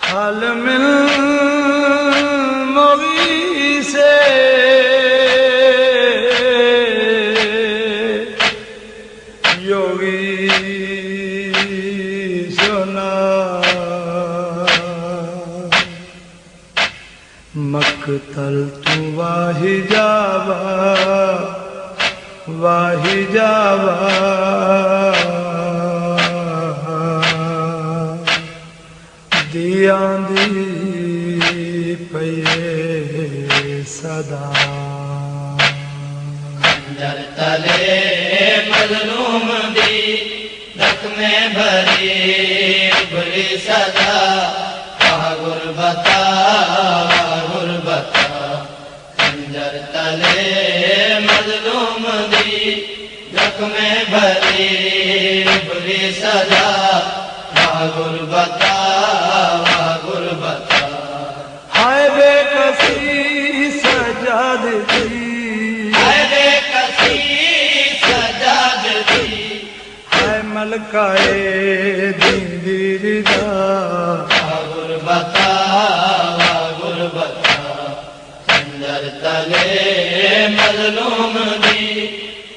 हाल मिल मोगी से योगी सोना मकतल तू वाही जावा दिया दी पये सदा खंजर तले मजलूम दी दक में भरी बुरी सदा गुरबता खंजर तले मजलूम दी दक में भरी बुरी सदा गुरबता हाय बेकसी सजाद दी हाय बेकसी सजाद दी हाय मलकाए दीदी रिदा गुरबता खंजर तले मजलूम दी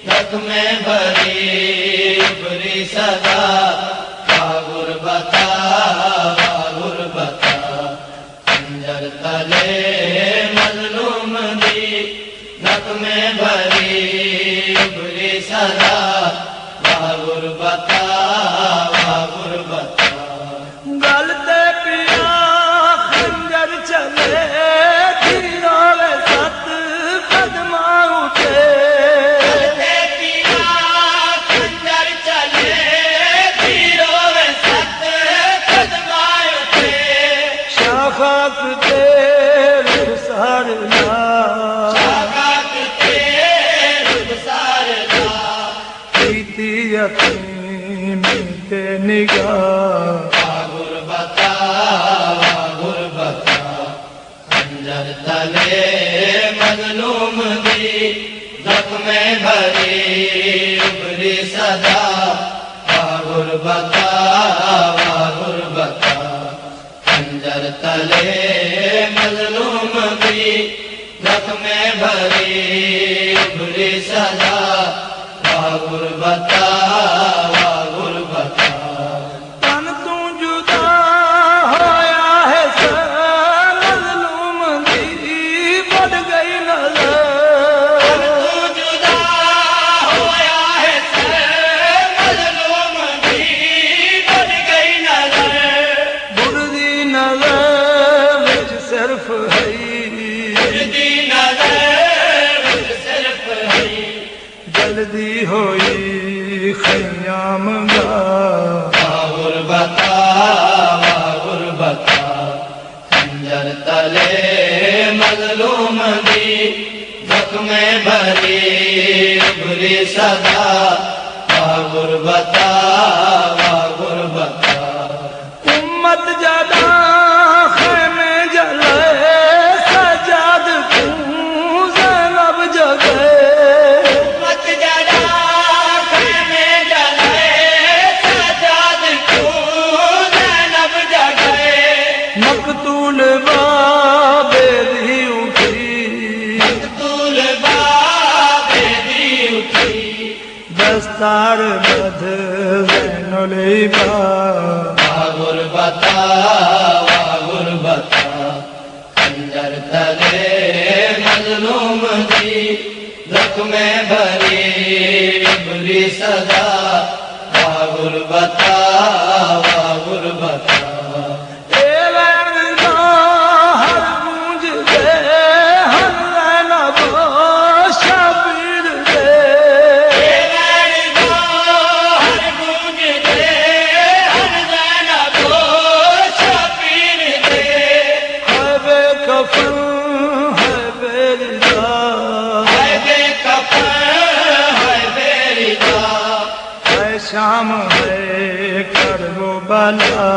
दक में भरी बुरी सदा गुरबता खंजर तले मजलूम दी दक में भरी बुरी सदा गुरबता गलते पिया खंजर चले धीरो सत कदमा उठे गलते पिया खंजर चले धीरो सत कदमा उठे शाफात तेरे सारना शाफात तेरे सारना प्रीति यतीम के निगाह खंजर तले मजलूम दी दक में भरी बुरी सदा गुरबता खंजर तले मजलूम दी दक में भरी बुरी सदा गुरबता तन तू जुदा होया है मजलूम दी बढ़ गई नजर जुदा होया है मजलूम दी बढ़ गई नजर बुरदी नजर विच सिर्फ है बुरदी नजर सिर्फ है जल्दी होई खयाम गा गुरबता खंजर तले मजलूम दी दक में भरी बुरी सदा गुरबता उम्मत ज्यादा खेमे जले सजाद तू ज़ैनब जगे मत जला खेमे जले सजाद तू ज़ैनब जगे मकतूल बाबे दी उठी मकतूल बाबे दी उठी दस्तार बध ज़ैनुल गुरबता खंजर तले मजलूम दी दक में भरी बुरी सदा गुरबता हर गूंज दे हर ज़ैनब शबीर दे हर गूंज दे हर ज़ैनब शबीर दे है बेकफन है बेरिदा है बेकफन है बेरिदा है शाम है करबो बला